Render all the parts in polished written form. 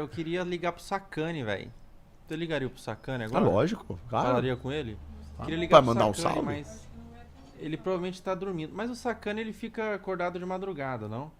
Eu queria ligar pro Sacani, velho. Você ligaria pro Sacani Ah, agora? lógico, cara. Falaria com ele? Queria ligar Vai pro mandar um Sacani, salve? mas ele provavelmente tá dormindo. Mas o Sacani ele fica acordado de madrugada, não?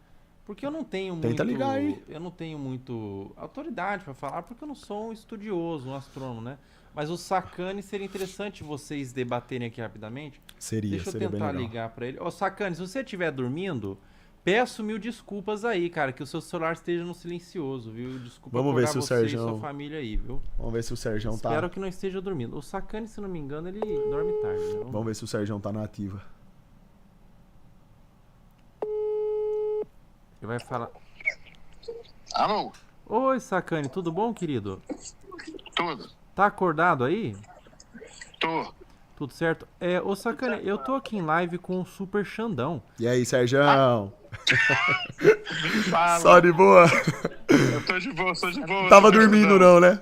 Porque eu não tenho Tenta muito, ligar aí. eu não tenho muito autoridade pra falar, porque eu não sou um estudioso, um astrônomo, né? Mas o Sacani seria interessante vocês debaterem aqui rapidamente. Deixa eu Seria bem tentar legal. ligar pra ele. Ô, Sacani, se você estiver dormindo, peço mil desculpas aí, cara, que o seu celular esteja no silencioso, viu? Desculpa Vamos ver acordar se o você e Serjão- sua família aí, viu? Vamos ver se o Serjão Espero tá. que não esteja dormindo. O Sacani, se não me engano, ele dorme tarde, né? Vamos ver se o Serjão tá na ativa. Ele vai falar. Alô? Oi, Sacani, tudo bom, querido? Tudo? Tá acordado aí? Tô. Tudo certo? Ô Sacani, eu tô aqui em live com o Super Xandão. E aí, Serjão? Fala. Só de boa? Eu tô de boa, tô de boa. Tava tô dormindo não. não, né?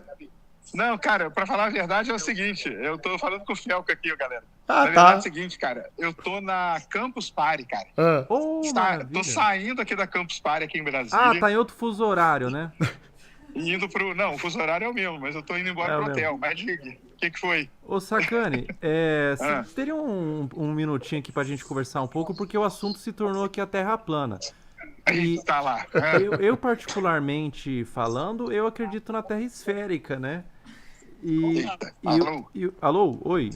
Não, cara, pra falar a verdade é o seguinte, eu tô falando com o Felca aqui, ó, galera. Ah, Na verdade é tá. o seguinte, cara, eu tô na Campus Party, cara. Ah, Ô, Tô maravilha. saindo aqui da Campus Party aqui em Brasília Ah, tá em outro fuso horário, né? e indo pro... Não, o fuso horário é o mesmo, mas eu tô indo embora É o pro mesmo. hotel. Mas diga, o que foi? Ô, Sacani, Ah. você teria um minutinho aqui pra gente conversar um pouco, porque o assunto se tornou aqui a Terra plana. Aí, tá lá. Eu, particularmente falando, eu acredito na Terra esférica, né? E, Eita, e, alô? alô? Oi?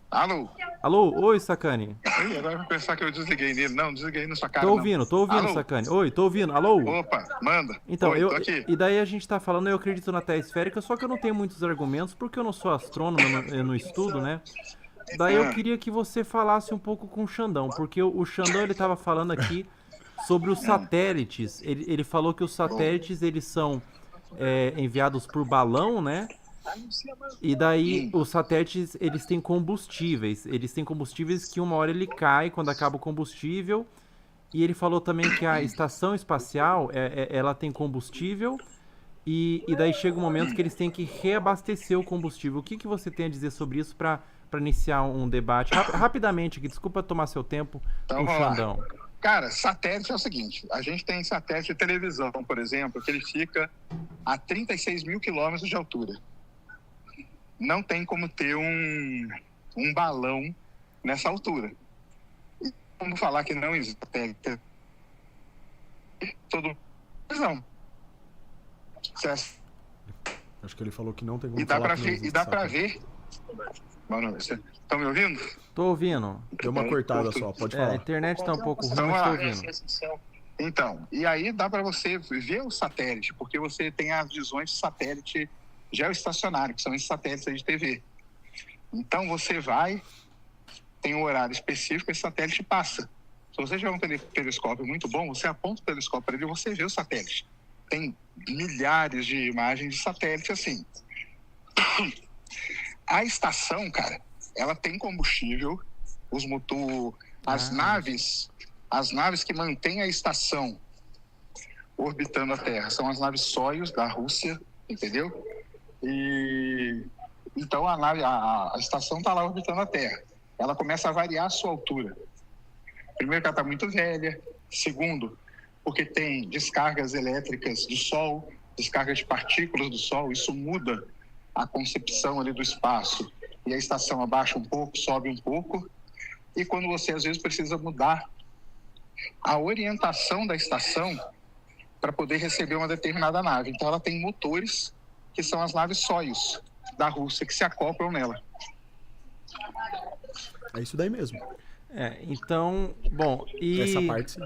Alô? Alô? Oi, Sacani. Ih, agora vai pensar que eu desliguei nele. Não, desliguei na sua cara, Tô não. ouvindo, Alô? Sacani. Oi, tô ouvindo. Alô? Opa, manda. Então, Oi, tô aqui. e daí a gente tá falando, eu acredito na Terra esférica, só que eu não tenho muitos argumentos, porque eu não sou astrônomo, eu não estudo, né? Daí eu queria que você falasse um pouco com o Xandão, porque o Xandão, ele tava falando aqui sobre os satélites. Ele falou que os satélites, eles são enviados por balão, né? E daí os satélites, eles têm combustíveis. Eles têm combustíveis que uma hora ele cai quando acaba o combustível. E ele falou também que a estação espacial, ela tem combustível. E daí chega um momento que eles têm que reabastecer o combustível. O que você tem a dizer sobre isso para iniciar um debate? Rapidamente aqui, desculpa tomar seu tempo Então, com o vamos lá. Xandão. Cara, satélite é o seguinte, a gente tem satélite de televisão, por exemplo, que ele fica a 36 mil quilômetros de altura. Não tem como ter um balão nessa altura. E como falar que não existe satélite? Todo... Não. acho que ele falou que não tem como E dá falar pra que não ver, existe e dá pra satélite. ver... Mano, vocês estão me ouvindo? Tô ouvindo. Deu uma cortada só, pode A falar. internet tá um pouco ruim, Então, mas tô ah, ouvindo. Então, e aí dá para você ver o satélite, porque você tem as visões de satélite geoestacionário, que são esses satélites aí de TV. Então você vai, tem um horário específico, esse satélite passa. Se você tiver um telescópio muito bom, você aponta o telescópio para ele e você vê o satélite. Tem milhares de imagens de satélite assim. A estação, cara, ela tem combustível, os motor, as naves que mantêm a estação orbitando a Terra são as naves Soyuz da Rússia, entendeu? E então a estação está lá orbitando a Terra. Ela começa a variar a sua altura. Primeiro, que ela está muito velha. Segundo, porque tem descargas elétricas do Sol, descargas de partículas do Sol. Isso muda a concepção ali do espaço. E a estação abaixa um pouco, sobe um pouco. E quando você, às vezes, precisa mudar a orientação da estação para poder receber uma determinada nave. Então, ela tem motores, que são as naves Soyuz da Rússia, que se acoplam nela. É isso daí mesmo. Então, bom, e... Essa parte sim.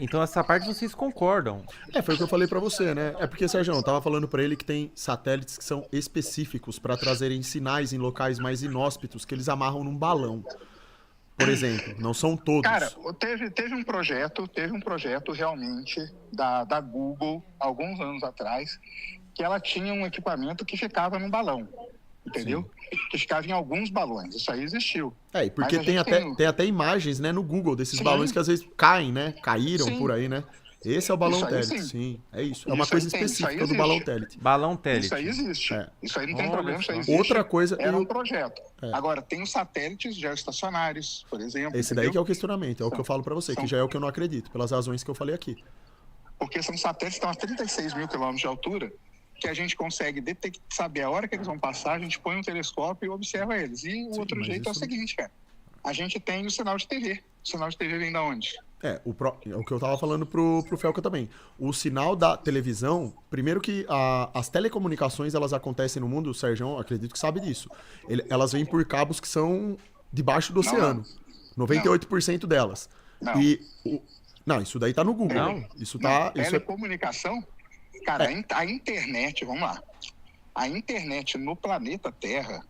Então essa parte vocês concordam. Foi o que eu falei pra você, né? É porque, Sérgio, eu tava falando pra ele que tem satélites que são específicos pra trazerem sinais em locais mais inóspitos que eles amarram num balão. Por exemplo, não são todos. Cara, teve um projeto realmente da Google, alguns anos atrás, que ela tinha um equipamento que ficava num balão, entendeu? Que ficava em alguns balões, isso aí existiu. E porque Mas a tem gente tem até imagens, né, no Google desses Sim. balões que às vezes caem, né? Caíram Sim. por aí, né? Esse é o balão Isso aí, Telet, sim. sim. É isso. É Isso uma aí coisa tem, isso aí específica do existe. balão Telet. Balão Telet. Isso aí existe. É. Isso aí não tem Olha problema, isso aí só. existe. Outra coisa... Era um projeto. É. Agora, tem os satélites geoestacionários, por exemplo. Esse daí entendeu? que é o questionamento, é o que eu falo pra você, que São- já é o que eu não acredito, pelas razões que eu falei aqui. Porque são satélites que estão a 36 mil quilômetros de altura, que a gente consegue saber a hora que eles vão passar, a gente põe um telescópio e observa eles. E o outro jeito é o seguinte, cara. A gente tem o sinal de TV. O sinal de TV vem da onde? É o que eu tava falando pro Felca também. O sinal da televisão, primeiro que as telecomunicações, elas acontecem no mundo, o Sérgio, acredito que sabe disso. Elas vêm por cabos que são debaixo do oceano. 98% delas. Não. Não, isso daí tá no Google. Não. Isso tá... Isso telecomunicação, cara, a internet, vamos lá. A internet no planeta Terra,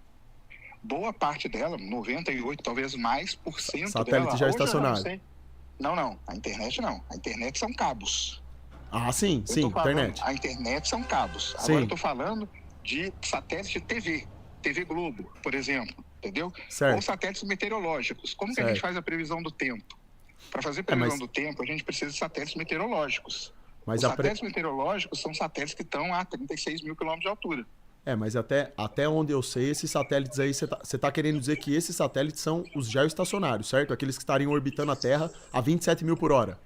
boa parte dela, 98, talvez mais por cento satélite dela... já estacionário. Não. A internet não. A internet são cabos. Ah, sim, internet. A internet são cabos. Sim. Agora eu tô falando de satélite de TV. TV Globo, por exemplo. Entendeu? Certo. Ou satélites meteorológicos. Como que a gente faz a previsão do tempo? Para fazer previsão do tempo, a gente precisa de satélites meteorológicos. Os satélites meteorológicos são satélites que estão a 36 mil quilômetros de altura. Mas até onde eu sei, esses satélites aí, você tá querendo dizer que esses satélites são os geoestacionários, certo? Aqueles que estariam orbitando a Terra a 27 mil por hora.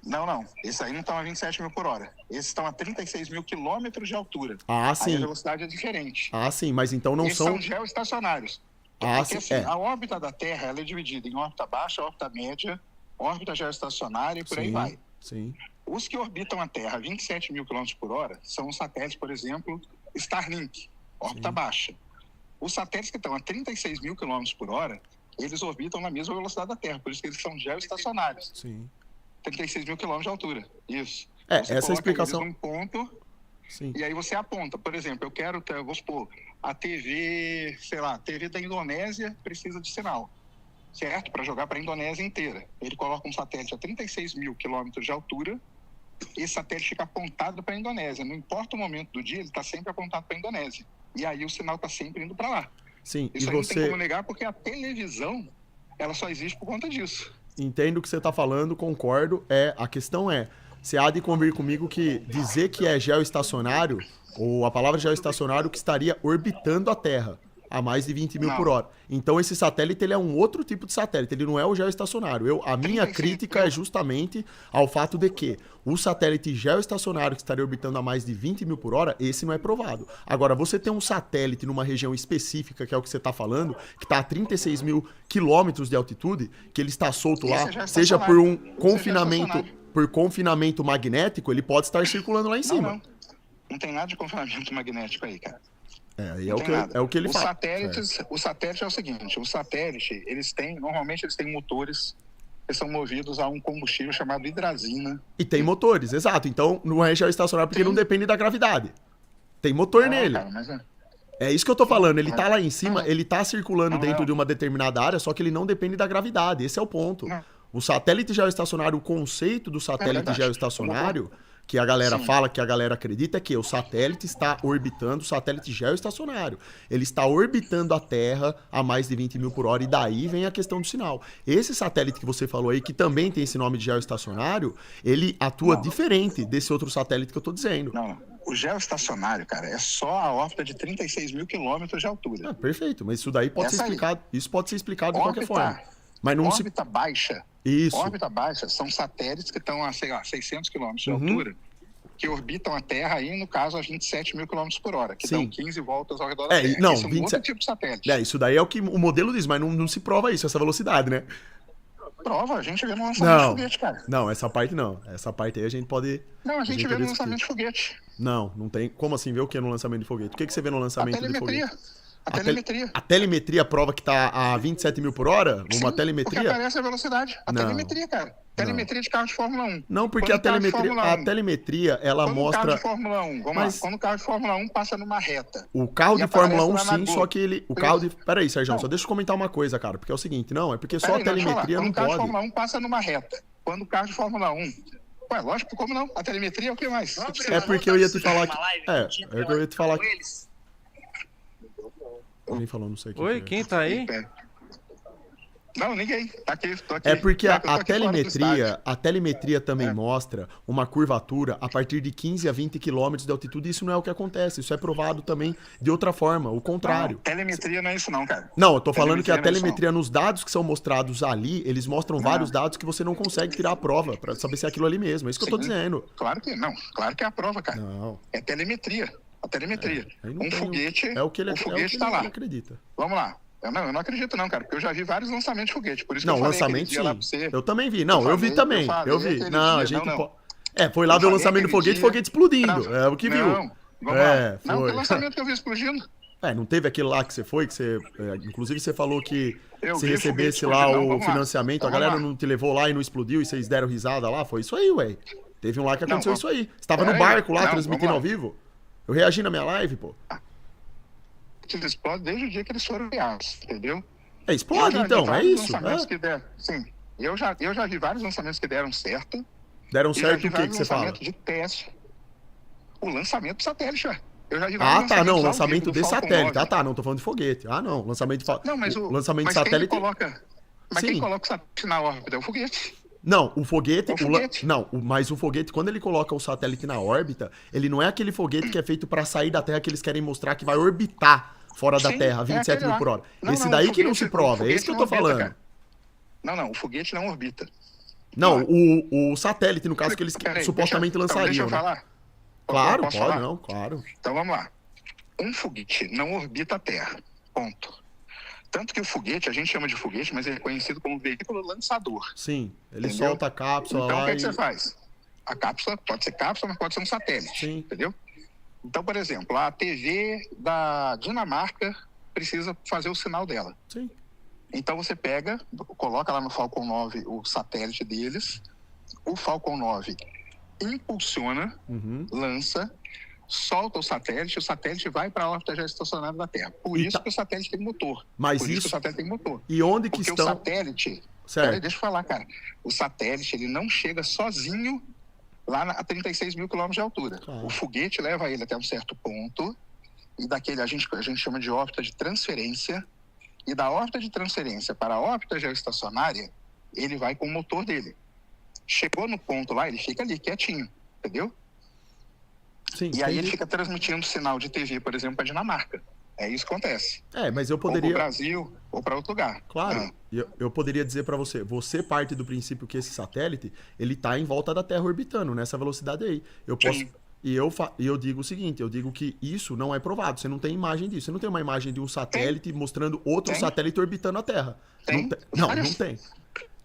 Não. Esses aí não estão a 27 mil por hora. Esses estão a 36 mil quilômetros de altura. Ah, sim. Aí a velocidade é diferente. Ah, sim, mas então não Esses são geoestacionários. Porque assim, a órbita da Terra ela é dividida em órbita baixa, órbita média, órbita geoestacionária e por aí vai. Sim. Os que orbitam a Terra a 27 mil quilômetros por hora são os satélites, por exemplo, Starlink, órbita baixa. Os satélites que estão a 36 mil quilômetros por hora, eles orbitam na mesma velocidade da Terra, por isso que eles são geoestacionários. Sim. 36 mil quilômetros de altura, isso. Você essa explicação... Eles num ponto, e aí você aponta. Por exemplo, vou supor, a TV, a TV da Indonésia precisa de sinal, certo? Para jogar para a Indonésia inteira. Ele coloca um satélite a 36 mil quilômetros de altura, esse satélite fica apontado para a Indonésia. Não importa o momento do dia, ele está sempre apontado para a Indonésia. E aí o sinal está sempre indo para lá. Sim, isso aí não tem como negar, porque a televisão, ela só existe por conta disso. Entendo o que você está falando, concordo. A questão você há de convir comigo que dizer que é geoestacionário, ou a palavra geoestacionário, que estaria orbitando a Terra a mais de 20 mil por hora. Então esse satélite ele é um outro tipo de satélite, ele não é o geoestacionário. A minha crítica é justamente ao fato de que o satélite geoestacionário que estaria orbitando a mais de 20 mil por hora, esse não é provado. Agora, você tem um satélite numa região específica, que é o que você está falando, que está a 36 mil quilômetros de altitude, que ele está solto lá, seja por um confinamento magnético, ele pode estar circulando lá em cima. Não tem nada de confinamento magnético aí, cara. É o que ele fala. O satélite é o seguinte, normalmente eles têm motores que são movidos a um combustível chamado hidrazina. E tem motores, exato. Então não é geoestacionário porque não depende da gravidade. Tem motor nele. Cara, é isso que eu tô falando. Ele tá lá em cima, ele tá circulando dentro de uma determinada área, só que ele não depende da gravidade. Esse é o ponto. O satélite geoestacionário, o conceito do satélite geoestacionário, que a galera fala, que a galera acredita, é que o satélite está orbitando, o satélite geoestacionário. Ele está orbitando a Terra a mais de 20 mil por hora, e daí vem a questão do sinal. Esse satélite que você falou aí, que também tem esse nome de geoestacionário, ele atua diferente desse outro satélite que eu tô dizendo. Não, o geoestacionário, cara, é só a órbita de 36 mil quilômetros de altura. Perfeito, mas isso daí pode ser explicado. Isso pode ser explicado de qualquer forma. Mas não órbita baixa. Isso. Órbita baixa são satélites que estão a, 600 quilômetros de altura, que orbitam a Terra aí, no caso, a 27 mil quilômetros por hora, que dão 15 voltas ao redor da Terra. Não, Esse é um outro tipo de satélite. Isso daí é o que o modelo diz, mas não se prova isso, essa velocidade, né? Prova, a gente vê no lançamento de foguete, cara. Não, essa parte não. Essa parte aí a gente pode... Não, a gente vê no lançamento de foguete. Não tem. Como assim ver o que no lançamento de foguete? O que você vê no lançamento de foguete? A telemetria. A telemetria prova que tá a 27 mil por hora? Sim, uma telemetria? Porque aparece a velocidade. Telemetria, cara. Telemetria de carro de Fórmula 1. Não, porque a telemetria, ela mostra... Quando o carro de Fórmula 1, quando o carro de Fórmula 1 passa numa reta. O carro de Fórmula 1 sim, só que ele... Peraí, Sérgio, só deixa eu comentar uma coisa, cara. Porque é o seguinte, é porque só a telemetria não pode... Quando o carro de Fórmula 1 passa numa reta. Quando o carro de Fórmula 1... Ué, lógico, como não? A telemetria é o que mais? É porque eu ia te falar que... É que eu ia te falar que... Alguém falou, não sei o que. Oi, quem tá aí? Não, ninguém. Tá aqui, tô aqui. É porque Eu tô a aqui fora do estádio. telemetria também mostra uma curvatura a partir de 15 a 20 quilômetros de altitude. Isso não é o que acontece. Isso é provado também de outra forma, o contrário. Não, telemetria não é isso não, cara. Não, eu tô falando que a não é isso, telemetria, nos dados que são mostrados ali, eles mostram vários Não. dados que você não consegue tirar a prova pra saber se é aquilo ali mesmo. É isso que eu tô Sim. dizendo. Claro que não. Claro que é a prova, cara. Não. É telemetria. A telemetria. Aí não Um tem- foguete, é o que ele, o é o que foguete ele tá lá. acredita. Vamos lá. Eu não acredito não, cara, porque eu já vi vários lançamentos de foguete. Por isso Não, que eu falei lançamento aquele dia lá sim. pra você. Eu também vi. Não, eu vi falei- também. eu falei Eu vi. aquele Não, a dia- gente não. pode. É, foi lá Eu ver o falei lançamento do aquele foguete, dia- foguete explodindo. Não, É o que viu. Não, vamos É, lá. Não, foi. que lançamento que eu vi explodindo. É, não teve aquele lá que você foi, que você. Inclusive você falou que Eu se vi recebesse foguete lá explodindo. Não, o vamos lá. financiamento, Então, a galera vamos lá. não te levou lá e não explodiu e vocês deram risada lá? Foi isso aí, ué. Teve um lá que aconteceu Não, isso aí. Você tava no pera aí. barco lá, Não, transmitindo ao vamos vivo? Eu reagi na minha live, pô. Eles explodem desde o dia que eles foram criados, entendeu? É, Eu explode já vi então, é vários isso. lançamentos É. que deram- Sim, eu já vi vários lançamentos que deram certo. Deram E já certo vi o que vários você fala? lançamentos de teste. O lançamento do satélite, ué. Eu já vi vários Ah, tá, lançamentos não, ao lançamento vivo do de Falcon satélite. 9. Ah, tá, não, tô falando de foguete. Ah, não, lançamento de Não, mas o lançamento de mas satélite. Quem Sim. coloca o satélite na órbita é o foguete. Não, o foguete. O foguete. Mas o foguete, quando ele coloca o satélite na órbita, ele não é aquele foguete que é feito pra sair da Terra que eles querem mostrar que vai orbitar fora da Sim, Terra, a 27 aquele mil lá. por hora. Não, Esse não, daí o que não se foguete- prova, o é foguete isso que eu não tô orbita, falando. cara. Não, o foguete não orbita. Não, o satélite, no caso, que eles Peraí, supostamente deixa lançariam, eu né? falar. Claro, Posso pode, falar? não, claro. Então vamos lá. Um foguete não orbita a Terra. Ponto. Tanto que o foguete, a gente chama de foguete, mas ele é conhecido como veículo lançador. Sim, ele Entendeu? solta a cápsula Então o lá que, e... que você faz? A cápsula pode ser cápsula, mas pode ser um satélite. Sim. Entendeu? Então, por exemplo, a TV da Dinamarca precisa fazer o sinal dela. Sim. Então você pega, coloca lá no Falcon 9 o satélite deles, o Falcon 9 impulsiona, Uhum. lança, solta o satélite vai para a órbita geoestacionária da Terra. Por E isso tá- que o satélite tem motor. Mas Por isso isso- que o satélite tem motor. E onde que Porque o estão... satélite... Certo. Peraí, deixa eu falar, cara. O satélite, ele não chega sozinho lá a 36 mil quilômetros de altura. Claro. O foguete leva ele até um certo ponto, e daquele a gente chama de órbita de transferência, e da órbita de transferência para a órbita geoestacionária, ele vai com o motor dele. Chegou no ponto lá, ele fica ali, quietinho, entendeu? Sim, E aí ele entendi. fica transmitindo sinal de TV, por exemplo, para a Dinamarca. É isso que acontece. É, mas eu Ou para o poderia... Brasil, ou para outro lugar. Claro, Ah, eu poderia dizer pra você, você parte do princípio que esse satélite, ele tá em volta da Terra orbitando, nessa velocidade aí. Eu posso... Sim. E eu digo o seguinte, eu digo que isso não é provado, você não tem imagem disso, você não tem uma imagem de um satélite mostrando outro Tem. satélite orbitando a Terra. Tem. Não, Várias. não tem.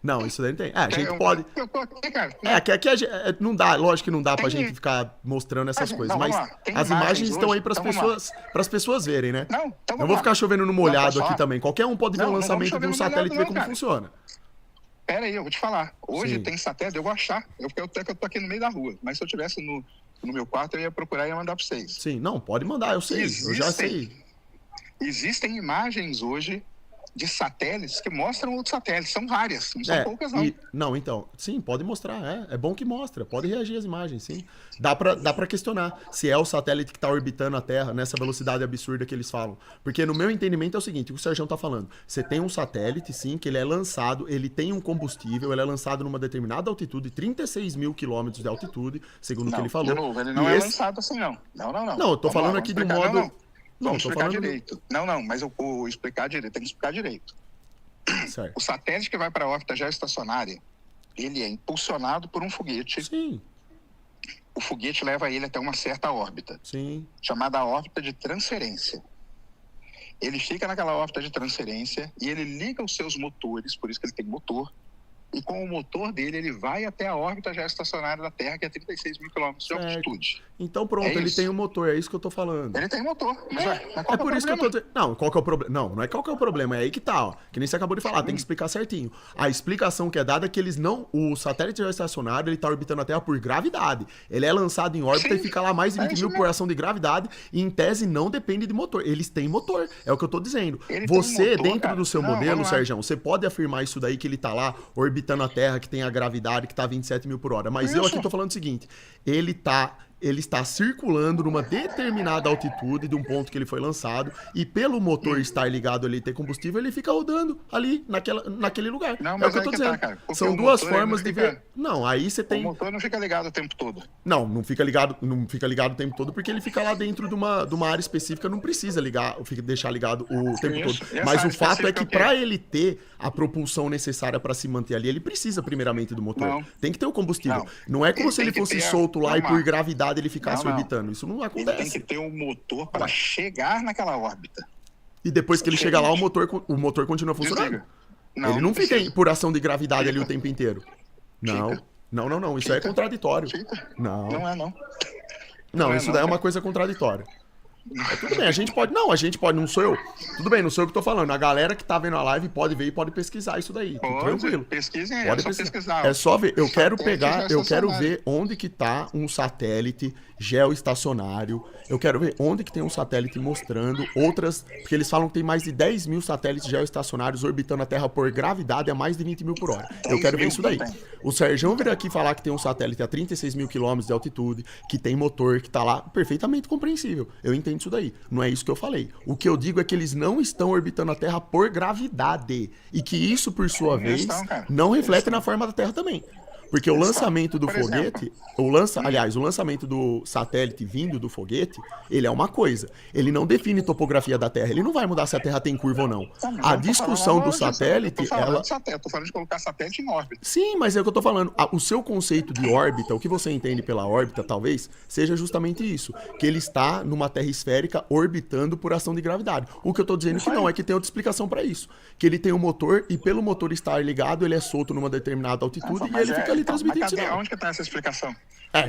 Não, isso daí não tem. É, a gente eu- pode... Eu tô aqui, cara. Que a gente, não dá, lógico que não dá pra Tem- gente ficar mostrando essas Não, coisas, vamos mas lá, tem as imagens imagens estão hoje, aí pras então vamos pessoas verem, né? Não, então Eu vamos vou lá. ficar chovendo no Não, molhado posso aqui falar? também. Qualquer um pode ver Não, o não lançamento vamos de um chover no satélite e ver molhado como não, cara. funciona. Pera aí, eu vou te falar. Hoje Sim. tem satélite, eu vou achar. Porque eu tô aqui no meio da rua. Mas se eu tivesse no meu quarto, eu ia procurar e ia mandar pra vocês. Sim, não, pode mandar, eu sei, eu já sei. Existem imagens hoje de satélites que mostram outros satélites. São várias, não são poucas, não. Não, então, sim, pode mostrar, é bom que mostra, pode reagir às imagens, sim. Dá pra questionar se é o satélite que tá orbitando a Terra nessa velocidade absurda que eles falam. Porque no meu entendimento é o seguinte, o que o Sérgio tá falando, você tem um satélite, sim, que ele é lançado, ele tem um combustível, ele é lançado numa determinada altitude, 36 mil quilômetros de altitude, segundo o que Não, ele falou. de novo, ele não E é esse- lançado assim, não. Não. Não, eu tô Vamos falando lá, aqui vamos de explicar. modo... Não, vamos tô explicar falando... direito. Não, mas eu vou explicar direito. Tem que explicar direito. Certo. O satélite que vai para a órbita geoestacionária, ele é impulsionado por um foguete. Sim, O foguete leva ele até uma certa órbita, sim, chamada órbita de transferência. Ele fica naquela órbita de transferência e ele liga os seus motores, por isso que ele tem motor, e com o motor dele ele vai até a órbita geoestacionária da Terra, que é 36 mil quilômetros de Certo. altitude. então pronto, É ele isso. tem um motor, é isso que eu tô falando. Ele tem motor. Mas, ué, mas qual É que por o isso que eu tô problema? dizendo. Não, qual que é o problema? Não, não é qual que é o problema, é aí que tá, ó. Que nem você acabou de falar, tem que explicar certinho. A explicação que é dada é que eles não. O satélite geoestacionário, ele tá orbitando a Terra por gravidade. Ele é lançado em órbita Sim, e fica lá mais de é 20 isso mil mesmo. por ação de gravidade. E em tese não depende de motor. Eles têm motor. É o que eu tô dizendo. Ele tem Você, motor, dentro cara. do seu Não, modelo, vamos lá. Sérgio, você pode afirmar isso daí que ele tá lá orbitando a Terra, que tem a gravidade, que tá 27 mil por hora. Mas eu Isso. aqui tô falando o seguinte: ele tá ele está circulando numa determinada altitude de um ponto que ele foi lançado, e pelo motor estar ligado ali e ter combustível, ele fica rodando ali naquele lugar. Não, É mas o que eu aí tô que dizendo. tá, cara. Porque São o duas motor, ele formas não de fica- ver. Não, aí você O tem. motor não fica ligado o tempo todo. Não fica ligado o tempo todo, porque ele fica lá dentro de uma área específica, não precisa deixar ligado o tempo Isso. todo. E essa Mas área o fato é específica que é o quê? para ele ter a propulsão necessária para se manter ali, ele precisa primeiramente do motor. Não. Tem que ter o combustível. Não. Não é como Ele se tem ele que fosse ter solto lá e por uma- gravidade ele ficasse Não, não. orbitando. Isso não Ele tem acontece. que ter um motor para Vai. chegar naquela órbita. E depois que ele chega lá, o motor continua funcionando. Desliga. Ele não fica precisa. por ação de gravidade ali o Fica. tempo inteiro. Não. Fica. Não. Isso é Fica. contraditório. Fica. Não. Não é, não. Não, Não é isso não, daí é cara. uma coisa contraditória. Mas tudo bem, a gente pode, não sou eu. Tudo bem, não sou eu que tô falando. A galera que tá vendo a live pode ver e pode pesquisar isso daí. Tudo tranquilo. Pesquisem aí, Pode é só pesquisar. É só ver. Eu quero Satélite pegar, eu quero geoestacionário. ver onde que tá um satélite geoestacionário. Eu quero ver onde que tem um satélite mostrando outras. Porque eles falam que tem mais de 10 mil satélites geoestacionários orbitando a Terra por gravidade a mais de 20 mil por hora. Eu 10 quero ver mil? isso daí. Não tem. O Serjão vir aqui falar que tem um satélite a 36 mil quilômetros de altitude, que tem motor, que tá lá, perfeitamente compreensível. Eu entendo isso daí. Não é isso que eu falei. O que eu digo é que eles não estão orbitando a Terra por gravidade. E que isso, por sua Eles vez, estão, cara. não reflete na forma da Terra também. Porque o lançamento do Por exemplo. foguete, o lançamento do satélite vindo do foguete, ele é uma coisa. Ele não define topografia da Terra. Ele não vai mudar se a Terra tem curva ou não. Tá, mas A eu tô discussão falando do disso, eu satélite, tô falando ela... de satélite, eu tô falando de colocar satélite em órbita. Sim, mas é o que eu tô falando. O seu conceito de órbita, o que você entende pela órbita, talvez, seja justamente isso. Que ele está numa terra esférica orbitando por ação de gravidade. O que eu tô dizendo que não, é que tem outra explicação para isso. Que ele tem um motor e pelo motor estar ligado, ele é solto numa determinada altitude e ele fica ali transmitindo Mas cadê? sinal. Onde que tá essa explicação?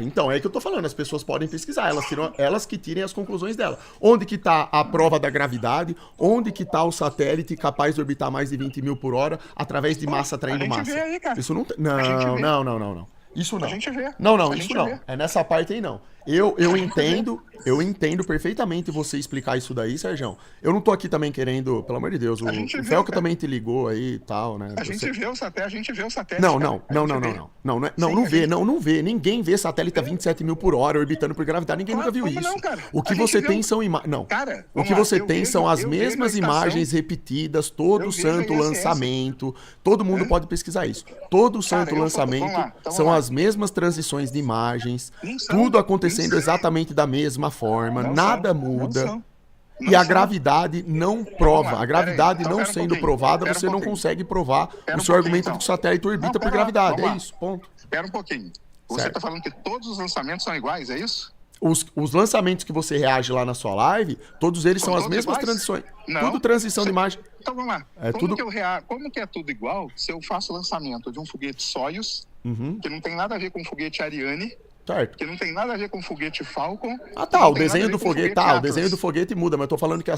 Então, é que eu tô falando, as pessoas podem pesquisar, elas que tirem as conclusões dela. Onde que tá a prova da gravidade, onde que tá o satélite capaz de orbitar mais de 20 mil por hora através de massa atraindo a gente massa. vê aí, cara. Isso não tem. A gente vê. Não. Isso não. A gente vê. Não, A isso gente não. vê. É nessa parte aí não. Eu entendo perfeitamente você explicar isso daí, Sérgio. Eu não tô aqui também querendo, pelo amor de Deus, A gente o vê, Felca cara. também te ligou aí e tal, né? A gente vê o satélite, Não, cara. não, A não, gente não, vê. não, não, não, Sim, não a vê, gente- não vê. Ninguém vê satélite a 27 mil por hora orbitando por gravidade. Ninguém Claro, nunca viu como isso. não, cara? O que A gente você vê tem um- são imagens. Não. Cara, O que vamos lá, você eu tem vejo- são as eu vejo a mesmas estação- imagens repetidas, todo Eu santo vejo a ISS. lançamento. Todo mundo pode pesquisar isso. Todo santo vamos lançamento lá, então são vamos lá. as mesmas transições de imagens. Não são, Tudo acontecendo não são. exatamente da mesma forma. Não Nada são, muda. não são. E a Não são. gravidade não prova. lá, A gravidade pera aí, então não pera um sendo pouquinho, provada, pera um você não pouquinho. consegue provar Pera o um seu argumento pouquinho, de que o satélite orbita Não, por pera lá, gravidade. vamos É lá. isso, ponto. Espera um pouquinho. Você Certo. tá falando que todos os lançamentos são iguais, é isso? Os lançamentos que você reage lá na sua live, todos eles São são as todos mesmas iguais? transições. Não. Tudo transição de Cê- imagem. Então vamos lá. É como, tudo- como que é tudo igual se eu faço o lançamento de um foguete Soyuz, Uhum, que não tem nada a ver com o foguete Ariane, certo. que não tem nada a ver com o foguete Falcon? Ah, que tá, não o tem nada a desenho ver do com o foguete, tá, o Atlas. desenho do foguete muda, mas eu tô falando que eu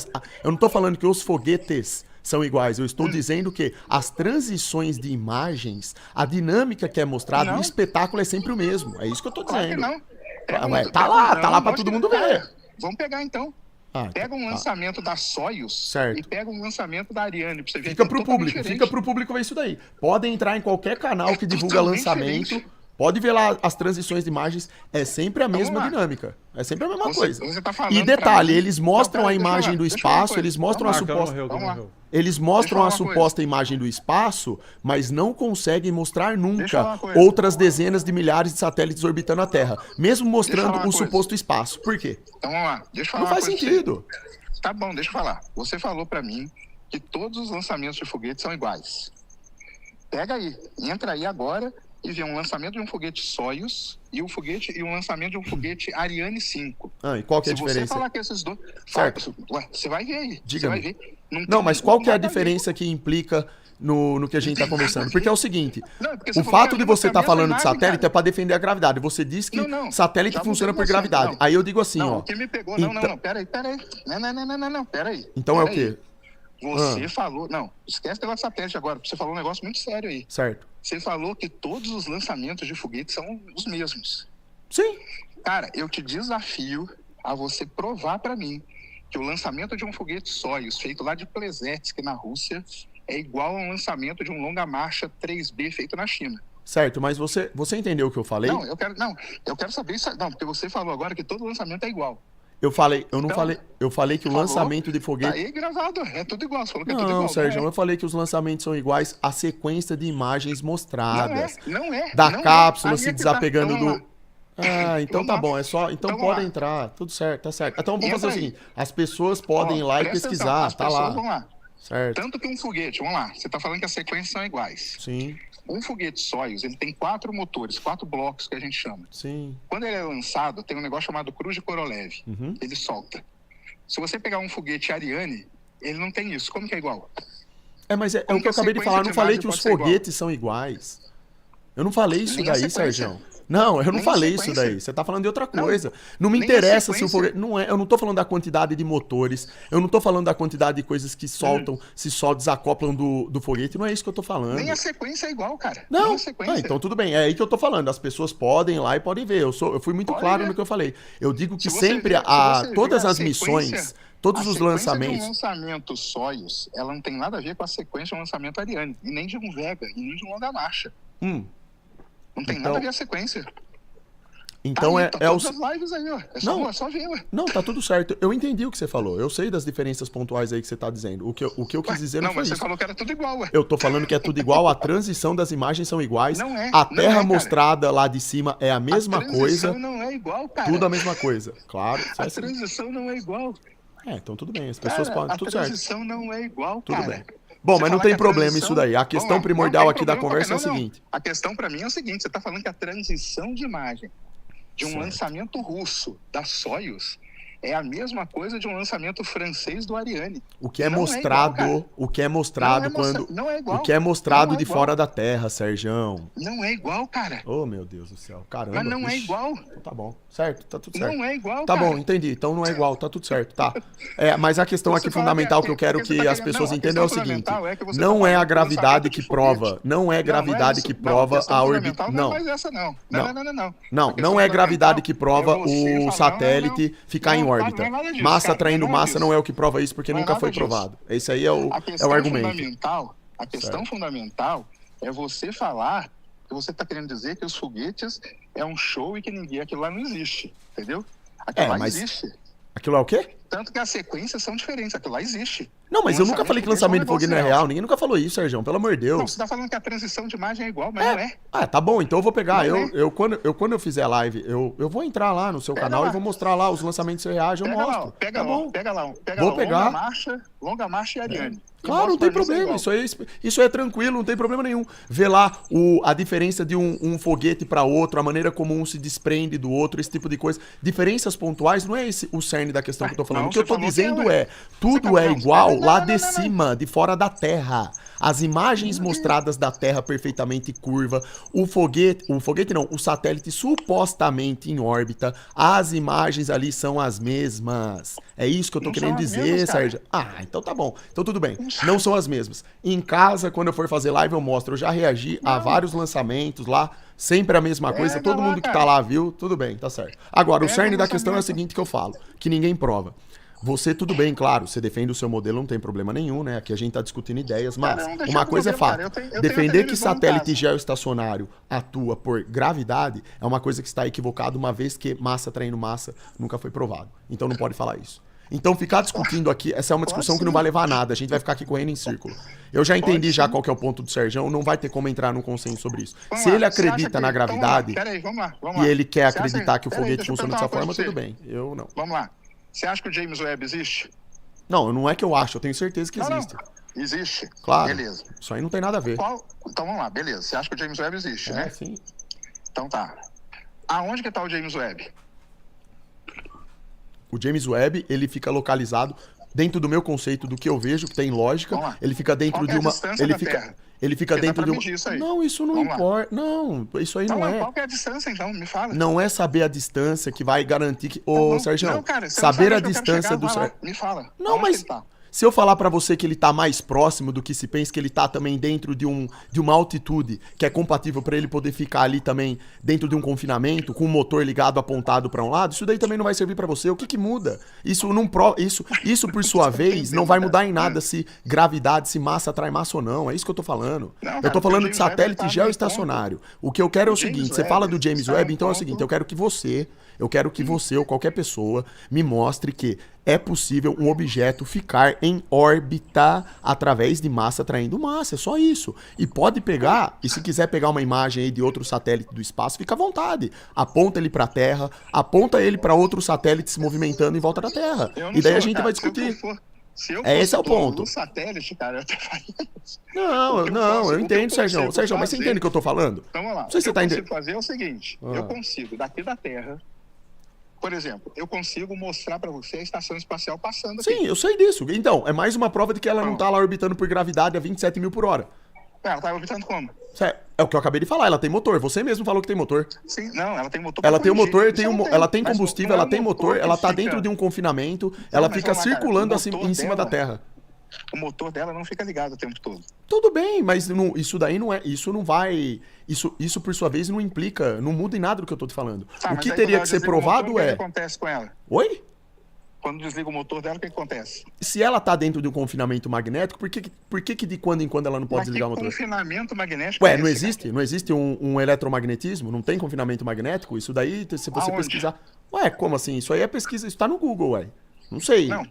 não tô falando que os foguetes são iguais, eu estou dizendo que as transições de imagens, a dinâmica que é mostrada, Não. o espetáculo é sempre o mesmo. É isso que eu tô Claro que dizendo. não. Pega Ué, um- tá pega lá, um- tá lá não, pra mostra- todo mundo cara, ver. Vamos pegar então. Ah, Pega um tá. lançamento da Soyuz Certo. e pega um lançamento da Ariane pra você ver Fica que é pro totalmente público, diferente. fica pro público ver isso daí. Podem entrar em qualquer canal que divulga totalmente lançamento. diferente. Pode ver lá as transições de imagens, é sempre a Então, mesma vamos lá. dinâmica. É sempre a mesma Você- coisa. você tá falando E pra detalhe, mim- eles mostram Não, a pera, deixa eu imagem falar, do deixa eu falar uma espaço, coisa. eles mostram a Vamos lá, Gama suposta. morreu, Gama Vamos lá. morreu. Eles mostram a Deixa eu falar uma suposta imagem do espaço, mas não conseguem mostrar Deixa eu falar nunca uma coisa. outras dezenas de milhares de satélites orbitando a Terra, mesmo Deixa eu mostrando falar uma o coisa. suposto espaço. Por quê? Então vamos lá. Deixa eu falar Não uma faz coisa pra você. sentido. Tá bom, deixa eu falar. Você falou pra mim que todos os lançamentos de foguete são iguais. Pega aí, entra aí agora e vê um lançamento de um foguete Soyuz e um lançamento de um foguete Ariane 5. Ah, e qual que é a Se você diferença? falar que esses dois... Certo. Ué, você vai ver aí. Você Diga-me. vai ver. Não, tem mas qual que é a nada ver. diferença que implica no que a gente está conversando? Porque é o seguinte, Não, porque você o falou fato que de a você gente estar tem a mesma falando de imagem, satélite cara. é para defender a gravidade. Você diz que Não, satélite já funciona mudou por você, gravidade. não. Aí eu digo assim, Não, ó. o que me pegou... Então- Não, peraí. Não, peraí. Então é o Peraí. quê? Você falou... Não, esquece o negócio de satélite agora. Você falou um negócio muito sério aí. Certo. Você falou que todos os lançamentos de foguete são os mesmos. Sim. Cara, eu te desafio a você provar pra mim que o lançamento de um foguete Soyuz, feito lá de Plesetsk, na Rússia, é igual ao lançamento de um longa-marcha 3B feito na China. Certo, mas você entendeu o que eu falei? Não, eu quero saber isso. Não, porque você falou agora que todo lançamento é igual. Eu não Então, falei, eu falei que o falou, lançamento de Tá foguete... aí gravado, é tudo igual. Você falou que é tudo Não, igual. Sérgio, Não eu falei que os lançamentos são iguais à sequência de imagens mostradas. Não é. Da não cápsula é. se Aí é que desapegando tá. Então, do... Ah, então Vamos tá lá. bom, é só... Então Então, podem vamos lá. entrar, tudo certo, tá certo. Então vamos Entra fazer o aí. seguinte, as pessoas podem ir lá e Presta atenção, pesquisar, as tá pessoas lá. vão lá. Certo, Tanto que um foguete, vamos lá, você tá falando que as sequências são iguais. sim, Um foguete Soyuz, ele tem 4 motores, 4 blocos que a gente chama. sim. Quando ele é lançado, tem um negócio chamado Cruz de Korolev. Uhum. Ele solta. Se você pegar um foguete Ariane, ele não tem isso. Como que é igual? Mas é Como o que eu que a acabei de sequência falar, eu de não falei imagem que os pode ser igual? foguetes são iguais. Eu não falei isso Nem a daí, sequência. Sérgio. Não, eu não Nem a falei isso sequência. daí. Você tá falando de outra Não, coisa. Não me nem a interessa se o sequência. foguete. Não é, eu não tô falando da quantidade de motores. Eu não tô falando da quantidade de coisas que soltam, se só desacoplam do foguete. Não é isso que eu tô falando. Nem a sequência é igual, cara. Não, Nem a sequência. então tudo bem. É aí que eu tô falando. As pessoas podem ir lá e podem ver. Eu fui muito Pode claro ver. no que eu falei. Eu digo que Se você sempre ver- se você ver todas a as sequência- missões, todos a os sequência lançamentos. de um lançamento Soyuz, ela não tem nada a ver com a sequência de um lançamento Ariane. E nem de um Vega, e nem de um Longa Marcha. Hum, Não tem Então- nada a ver a sequência. então Tá aí, é, tá é o. todas as lives aí, ó. Não. É só ver, ué. Não, tá tudo certo. Eu entendi o que você falou. Eu sei das diferenças pontuais aí que você tá dizendo. O que eu quis dizer não Não, foi mas você isso. falou que era tudo igual, ué. Eu tô falando que é tudo igual, a transição das imagens são iguais. Não é, A não terra é, cara. mostrada lá de cima é a mesma A transição coisa. não é igual, cara. Tudo a mesma coisa. Claro. isso é A assim. transição não é igual. Então tudo bem. As pessoas Cara, podem. a Tudo certo. transição não é igual, Tudo cara. bem. Bom, Você mas não falar tem que a problema transição- isso daí. A Vamos questão lá, primordial não tem aqui da problema conversa é o qualquer- não, seguinte. A questão pra mim é o seguinte, você tá falando que a transição de imagem de um Certo. lançamento russo da Soyuz é a mesma coisa de um lançamento francês do Ariane. O que é Não é mostrado, igual, cara. o que é mostrado quando. Não é igual. O que é mostrado Não é de igual. fora da terra, Serjão. Não é igual, cara. Oh, meu Deus do céu. Caramba. Mas não é vixe. igual. Então tá bom. Certo, tá tudo certo. Não é igual, Tá cara. bom, entendi. Então não é igual, tá tudo certo, tá. Mas a questão Você aqui fala fundamental que- que eu quero que você que tá as querendo- pessoas não, a entendam é o questão seguinte: fundamental é que você não tá é a falando do gravidade lançamento que de prova, foguete. não é gravidade isso. que Não, prova questão a órbita. fundamental Não, Não é mais essa, não. Não. Não. A questão não é gravidade que prova fundamental é você o falar, satélite ficar em não, órbita. não é nada disso, Massa cara, atraindo não é massa disso. não é o que prova isso, porque Não é nunca nada foi disso. provado. Esse aí é o A argumento. a questão fundamental é você falar que você está querendo dizer que os foguetes é um show e que aquilo lá não existe, entendeu? Aquilo lá mas- existe. Aquilo é o quê? Tanto que as sequências são diferentes, aquilo lá existe. Não, mas O eu nunca falei que lançamento de foguete não é negócio real. Ninguém nunca falou isso, Sérgio. Pelo amor de Não, Deus. você está falando que a transição de imagem é igual, mas não é. Ah, tá bom, então eu vou pegar. Não é. Quando eu fizer a live, eu vou entrar lá no seu Pega canal lá. e vou mostrar lá os lançamentos reais, eu Pega lá, mostro. ó, pega Tá lá, bom. pega lá, pega Vou lá, pegar. Longa Marcha e Ariane. E Claro, não mostra tem pra mim se é problema. igual. Isso é tranquilo, não tem problema nenhum. Ver lá a diferença de um foguete para outro, a maneira como um se desprende do outro, esse tipo de coisa. Diferenças pontuais não é esse o cerne da questão que eu tô falando. Não, O que eu você tô falou que dizendo é, é, tudo falou- é não, igual não, lá não, de não, cima, de fora da Terra. As imagens mostradas da Terra perfeitamente curva, o foguete não, o satélite supostamente em órbita, as imagens ali são as mesmas. É isso que eu tô Não querendo são as dizer, mesmas, cara. Sérgio. Então tá bom. Então tudo bem. Não são as mesmas. Em casa, quando eu for fazer live, eu mostro. Eu já reagi a vários lançamentos lá. Sempre a mesma coisa. Pega Todo lá, mundo que tá cara. lá viu. Tudo bem, tá certo. Agora, o Pega cerne o da questão é o lançamento. seguinte que eu falo. Que ninguém prova. Você, tudo bem, claro. Você defende o seu modelo, não tem problema nenhum, né? Aqui a gente tá discutindo ideias. Mas Cara, não deixa uma eu coisa é problema, fato. cara. Eu tenho a Defender que televisão em satélite casa. geoestacionário atua por gravidade é uma coisa que está equivocada, uma vez que massa traindo massa nunca foi provado. Então não pode falar isso. Então ficar discutindo aqui, essa é uma discussão que não vai levar a nada, a gente vai ficar aqui correndo em círculo. Eu já entendi já qual que é o ponto do Serjão, não vai ter como entrar num consenso sobre isso. Vamos Se lá, ele você acha acredita que- na então, gravidade Peraí, vamos lá. e ele quer Você acha- acreditar que o peraí, foguete deixa eu funciona perguntar dessa uma forma, coisa tudo pra bem. Eu não. Vamos lá. Você acha que o James Webb existe? Não é que eu acho, eu tenho certeza que existe. Não. Existe. Claro. Beleza. Isso aí não tem nada a ver. Então vamos lá, beleza. Você acha que o James Webb existe, né? Sim. Então tá. Aonde que tá o James Webb? O James Webb, ele fica localizado dentro do meu conceito do que eu vejo, que tem lógica, Vamos lá. ele fica dentro Qual que de é a uma distância ele da fica Terra? ele fica Porque dá dentro pra de medir isso aí. Não, isso não Vamos lá. importa. Não, isso aí não é. Qual que é a distância, então? Me fala. Não é saber a distância que vai garantir que. Tá Ô, bom. Sérgio, Não, cara, você saber não a sabe onde eu quero distância chegar, do vai lá, Sérgio. Me fala. Não, Aonde mas que ele tá? Se eu falar pra você que ele tá mais próximo do que se pensa, que ele tá também dentro de uma altitude que é compatível pra ele poder ficar ali também dentro de um confinamento, com o motor ligado apontado pra um lado, isso daí também não vai servir pra você. O que que muda? Isso por sua vez não vai mudar em nada se gravidade, se massa atrai massa ou não. É isso que eu tô falando. Não, Eu cara, tô falando porque de o James Webb satélite tá no geoestacionário. O que eu quero é o James seguinte, você Webb fala do James está Webb, em então é o seguinte, eu quero que você ou qualquer pessoa me mostre que é possível um objeto ficar em órbita através de massa atraindo massa, é só isso. E pode pegar, e se quiser pegar uma imagem aí de outro satélite do espaço, fica à vontade. Aponta ele pra Terra, aponta ele pra outro satélite se movimentando em volta da Terra. Eu não E daí sou, a gente cara, vai discutir. Se eu Esse é o fosse dono ponto. do satélite, cara, eu até faria isso. Não, O que eu o que entendo, eu Sérgio. consigo Sérgio, mas você fazer- entende o que eu tô falando? Então vamos lá. Não sei se O você tá que eu entendendo. consigo fazer é o seguinte: Ah. eu consigo, daqui da Terra, por exemplo, eu consigo mostrar pra você a estação espacial passando aqui. Sim, eu sei disso. Então, é mais uma prova de que ela não Pronto. tá lá orbitando por gravidade a 27 mil por hora. Ela tá orbitando como? É o que eu acabei de falar, ela tem motor. Você mesmo falou que tem motor. Sim, não, ela tem motor. Ela pra tem o corrigir. motor, Isso não ela tem mas combustível, não é ela um tem motor, que ela tá fica- dentro de um confinamento, ela mas fica vamos lá, cara, circulando o assim, motor em cima da dela- Terra. O motor dela não fica ligado o tempo todo. Tudo bem, mas isso daí não é. Isso não vai. Isso por sua vez não implica, não muda em nada do que eu tô te falando. Tá, O mas que aí teria quando que ela ser desliga o motor, provado o que é. acontece com ela? Oi? Quando desliga o motor dela, o que acontece? Se ela tá dentro de um confinamento magnético, por que de quando em quando ela não pode Mas que desligar o motor? confinamento magnético Ué, é não esse, cara? existe? Não existe um eletromagnetismo? Não tem confinamento magnético? Isso daí, se você Aonde? pesquisar. Ué, como assim? Isso aí é pesquisa, isso tá no Google, ué. Não sei. Não,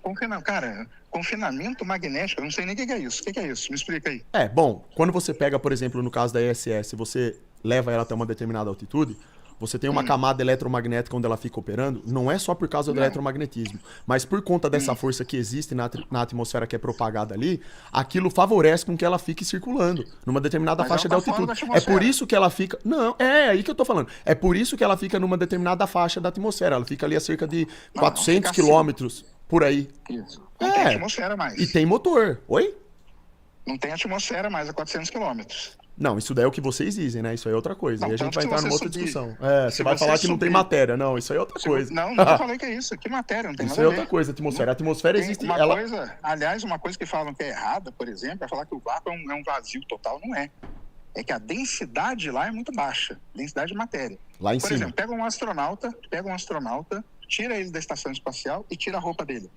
confinamento magnético, eu não sei nem o que é isso. O que é isso? Me explica aí. É, bom, quando você pega, por exemplo, no caso da ISS, você leva ela até uma determinada altitude, você tem uma camada eletromagnética onde ela fica operando, não é só por causa do eletromagnetismo, mas por conta dessa força que existe na atmosfera que é propagada ali, aquilo favorece com que ela fique circulando numa determinada Mas faixa de ela tá fora altitude. da É por atmosfera. isso que ela fica... Não, aí que eu tô falando. É por isso que ela fica numa determinada faixa da atmosfera. Ela fica ali a cerca de Não, 400 fica quilômetros por aí. Isso. Não tem É, atmosfera mais. e tem motor. Oi? Não tem atmosfera mais a 400 quilômetros. Não, isso daí é o que vocês dizem, né? Isso aí é outra coisa. Não, E a gente tanto vai se entrar você numa outra subir. discussão. É, Se você vai você falar que não tem subir. matéria. Não, isso aí é outra coisa. Não falei que é isso. Que matéria, não tem Isso nada é a outra ver. coisa, a atmosfera. A atmosfera Tem existe. uma Ela... coisa, aliás, uma coisa que falam que é errada, por exemplo, é falar que o vácuo é um vazio total. Não é. É que a densidade lá é muito baixa. Densidade de matéria. Lá em Por cima. exemplo, pega um astronauta, tira ele da estação espacial e tira a roupa dele.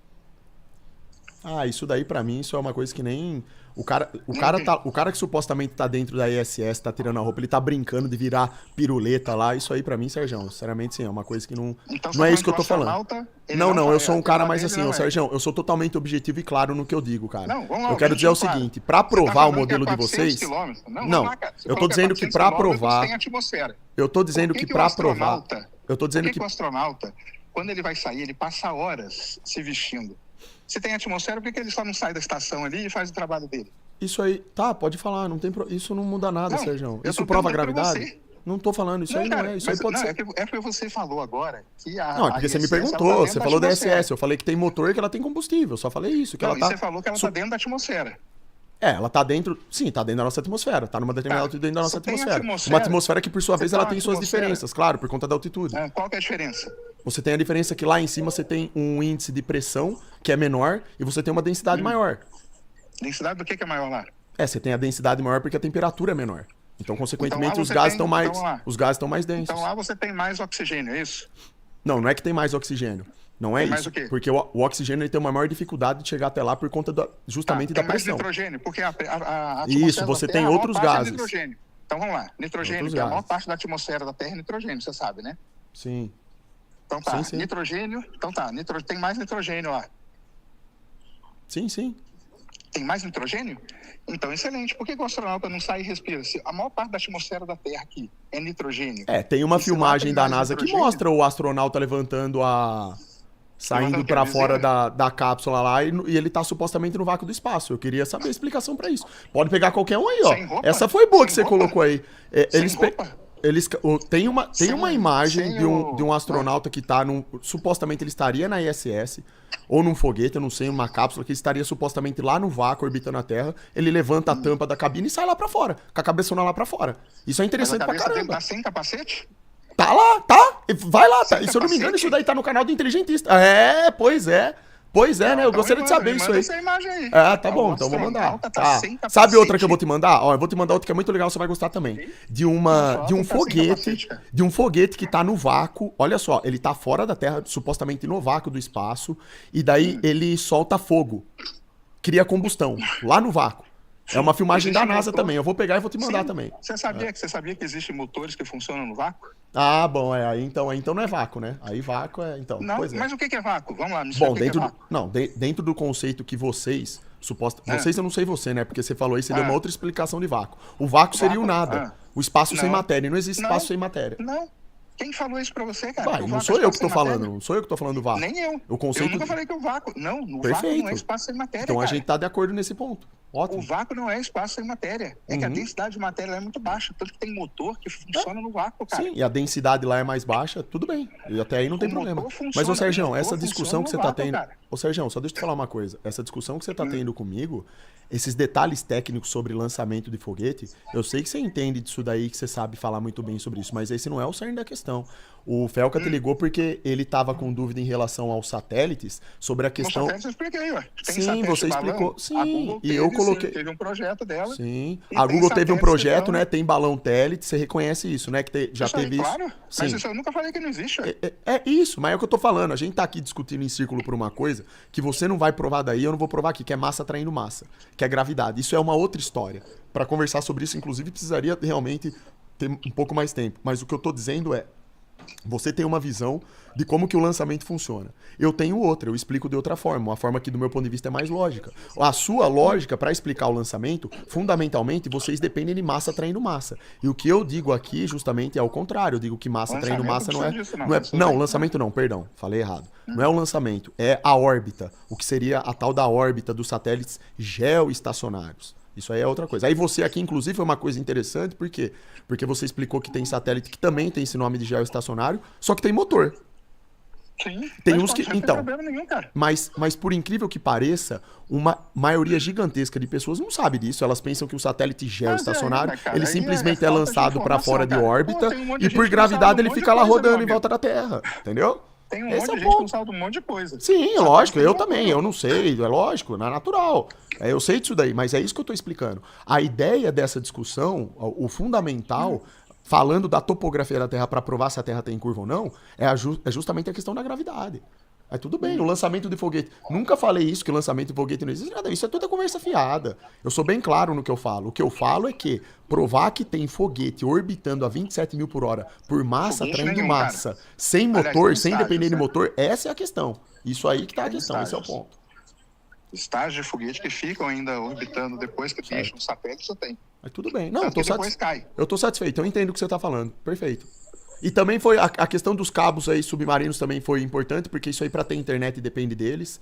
Ah, isso daí pra mim, isso é uma coisa que nem... O cara que supostamente tá dentro da ISS, tá tirando a roupa, ele tá brincando de virar piruleta lá. Isso aí pra mim, Sérgio, sinceramente, sim, é uma coisa que não... Então, Não é isso que eu tô o falando. astronauta, ele Não, eu faz- sou um cara a mais dele assim, não ô é. Sérgio, eu sou totalmente objetivo e claro no que eu digo, cara. Não, vamos lá, Eu quero dizer o objetivo, claro. seguinte, pra Você tá provar o falando modelo que de é 400 vocês... quilômetros. Não, Não, vamos lá, cara. Você eu tô falou dizendo que 400 pra quilômetros provar... tem atmosfera. Eu tô dizendo Por que o pra provar... astronauta- Eu tô dizendo Por que... que o astronauta, quando ele vai sair, ele passa horas se vestindo? Se tem atmosfera, por que ele só não sai da estação ali e faz o trabalho dele? Isso aí, tá, pode falar, não tem isso não muda nada, Não, Sérgio. eu Isso tô prova a perguntando pra gravidade? você. Não tô falando, isso aí não cara, é, isso aí mas- pode não, ser. É porque você falou agora que a Não, é porque você me ISS, ela tá perguntou, dentro você da falou da atmosfera. SS, eu falei que tem motor e que ela tem combustível, só falei isso, que Não, ela e tá... você falou que ela tá dentro da atmosfera. Ela tá dentro, sim, tá dentro da nossa atmosfera, tá numa determinada Tá, altitude dentro da nossa se tem atmosfera. atmosfera, Uma atmosfera que, por sua você vez, tá ela na tem suas atmosfera. diferenças, claro, por conta da altitude. Qual que é a diferença? Você tem a diferença que lá em cima você tem um índice de pressão que é menor e você tem uma densidade maior. Densidade do que é maior lá? Você tem a densidade maior porque a temperatura é menor. Então, consequentemente, Então, lá os você gases tem- estão mais, então, lá. os gases estão mais densos. Então lá você tem mais oxigênio, é isso? Não, não é que tem mais oxigênio. Não é Tem mais isso. o quê? Porque o oxigênio ele tem uma maior dificuldade de chegar até lá por conta justamente tem da mais pressão. nitrogênio, porque a atmosfera Isso, da você Terra, tem a maior outros parte é gases. nitrogênio. Então vamos lá, nitrogênio, Outros que a maior gases. parte da atmosfera da Terra é nitrogênio, você sabe, né? Sim. Então tá, Sim, sim. nitrogênio, tem mais nitrogênio lá. Sim, sim. Tem mais nitrogênio? Então, excelente. Por que o astronauta não sai e respira? Se a maior parte da atmosfera da Terra aqui é nitrogênio. Tem uma E se lá filmagem tem da mais NASA que nitrogênio? mostra o astronauta levantando saindo Levantando o quê? pra Viseira? fora da cápsula lá e ele tá supostamente no vácuo do espaço. Eu queria saber a explicação pra isso. Pode pegar qualquer um aí, ó. Sem roupa? Essa foi boa Sem que você roupa? colocou aí. Sem roupa? Tem uma imagem sem de um astronauta que tá supostamente ele estaria na ISS ou num foguete, eu não sei, uma cápsula que estaria supostamente lá no vácuo orbitando a Terra. Ele levanta a tampa da cabine e sai lá pra fora, com a cabeçona lá pra fora. Isso é Mas a interessante pra cabeça dele caramba. tá sem capacete? Tá lá, tá? Vai lá, tá. Sem E se eu não me engano, capacete? isso daí tá no canal do Inteligentista. Pois é. Pois é, né? Eu Então gostaria de saber me isso manda aí. essa imagem aí. Ah, tá bom, então vou mandar. Astronauta Tá. sem capacete. Sabe outra que eu vou te mandar? Ó, eu vou te mandar outra que é muito legal, você vai gostar também. De um sem foguete, capacete, cara. de um foguete que tá no vácuo. Olha só, ele tá fora da Terra, supostamente no vácuo do espaço, e daí ele solta fogo. Cria combustão lá no vácuo. É uma filmagem da Existe NASA motor. também. Eu vou pegar e vou te mandar Sim. também. Você sabia que existem motores que funcionam no vácuo? Ah, bom, aí então não é vácuo, né? Aí vácuo é, então, Não, pois é. mas o que é vácuo? Vamos lá, me explica Bom, o que é dentro do, vácuo. não, dentro do conceito que vocês, Ah. vocês eu não sei você, né? Porque você falou aí, você deu Ah. uma outra explicação de vácuo. O vácuo seria o Vácuo? nada. Ah. O espaço sem Não. matéria. Não existe espaço Não. sem matéria. Não. Quem falou isso pra você, cara? Vai, O não vácuo sou é eu que tô espaço sem falando, matéria? não sou eu que tô falando do vácuo. Nem eu. O conceito Eu nunca falei que o vácuo... Não, o vácuo Perfeito. não é espaço sem matéria, Então a cara. gente tá de acordo nesse ponto. O Ótimo. vácuo não é espaço sem matéria. É que a Uhum. densidade de matéria lá é muito baixa. Tanto que tem motor que funciona no vácuo, cara. Sim, e a densidade lá é mais baixa, tudo bem. E até aí não tem O problema. motor funciona, Mas, ô Sergião, o motor essa discussão funciona que você no tá vácuo, tendo. cara. Ô Sergião, só deixa eu te falar uma coisa. Essa discussão que você tá tendo comigo, esses detalhes técnicos sobre lançamento de foguete, eu sei que você entende disso daí, que você sabe falar muito bem sobre isso, mas esse não é o cerne da questão. O Felca te ligou porque ele tava com dúvida em relação aos satélites, sobre a questão. No satélite eu expliquei, ué. Tem Sim, satélite você balão? explicou. A Sim, Google e eu teve, coloquei. Sim, teve um projeto dela. Sim. E A tem Google teve um satélites projeto, que né? Tem balão télite, você reconhece isso, né? Que já Isso aí, teve isso. claro. Mas Sim. isso eu nunca falei que não existe, ué. É isso, mas é o que eu tô falando. A gente tá aqui discutindo em círculo por uma coisa que você não vai provar daí, eu não vou provar aqui, que é massa atraindo massa, que é gravidade. Isso é uma outra história. Pra conversar sobre isso, inclusive, precisaria realmente ter um pouco mais tempo. Mas o que eu tô dizendo é, você tem uma visão de como que o lançamento funciona. Eu tenho outra, eu explico de outra forma, uma forma que do meu ponto de vista é mais lógica. A sua lógica para explicar o lançamento, fundamentalmente, vocês dependem de massa atraindo massa. E o que eu digo aqui justamente é o contrário, eu digo que massa atraindo massa não é, não, lançamento não, perdão, falei errado. Não é o lançamento, é a órbita, o que seria a tal da órbita dos satélites geoestacionários. Isso aí é outra coisa. Aí você aqui, inclusive, foi uma coisa interessante, por quê? Porque você explicou que tem satélite que também tem esse nome de geoestacionário, só que tem motor. Sim. Tem mas uns que. não tem Então, problema nenhum, cara. mas por incrível que pareça, uma maioria gigantesca de pessoas não sabe disso. Elas pensam que o satélite geoestacionário, mas, cara, ele aí simplesmente é é falta de lançado para informação, fora de cara. órbita Pô, tem um monte de e gente por que gravidade sabe um ele monte de fica lá coisa, rodando meu em volta da Terra. Entendeu? Tem um Esse monte é o de gente que ponto. não sabe um monte de coisa. Sim, Satélite lógico, tem eu motor. também, eu não sei, é lógico, não é natural. Eu sei disso daí, mas é isso que eu tô explicando. A ideia dessa discussão, o fundamental, falando da topografia da Terra para provar se a Terra tem curva ou não, é justamente a questão da gravidade. Aí tudo bem, o lançamento de foguete. Nunca falei isso, que o lançamento de foguete não existe nada. Isso é toda conversa fiada. Eu sou bem claro no que eu falo. O que eu falo é que provar que tem foguete orbitando a 27 mil por hora por massa, Foguete atraindo nenhum, massa, sem Aliás, motor, tem sem estágios, depender de né? motor, essa é a questão. Isso aí que tá a Tem questão, esse é o estágios. ponto. Estágios de foguete que ficam ainda orbitando depois que deixam o satélite, você tem. Mas tudo bem. Não, Tanto que depois cai. eu tô satisfeito, eu entendo o que você tá falando. Perfeito. E também foi a questão dos cabos aí submarinos também foi importante, porque isso aí para ter internet depende deles.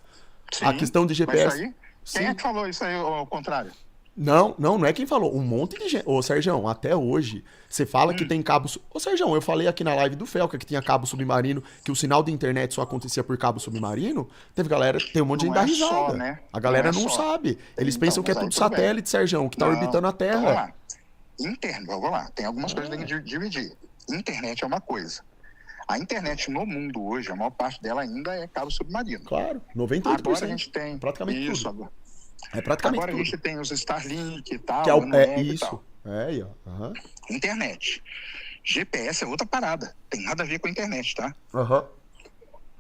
A questão de Mas GPS. isso aí, quem é que falou isso aí ao contrário? Não é quem falou. Um monte de gente. Ô, Sergião, até hoje, você fala que tem cabo. Ô, Sergião, eu falei aqui na live do Felca que tinha cabo submarino, que o sinal de internet só acontecia por cabo submarino. Teve galera, tem um monte de gente Não da é só, risada. né? A galera Não é não só. sabe. Eles Então, pensam que é mas aí tudo tudo bem. satélite, Sergião, que tá Não, orbitando a então, vamos Terra. lá. Vamos lá. Tem algumas coisas que tem que dividir. Internet é uma coisa. A internet no mundo hoje, a maior parte dela ainda é cabo submarino. Claro, 98%. Agora a gente tem praticamente isso. tudo. É praticamente Agora a tudo. gente tem os Starlink e tal. Que é, Ananet e isso. tal. É aí, ó. Aham. Internet. GPS é outra parada. Tem nada a ver com a internet, tá? Aham.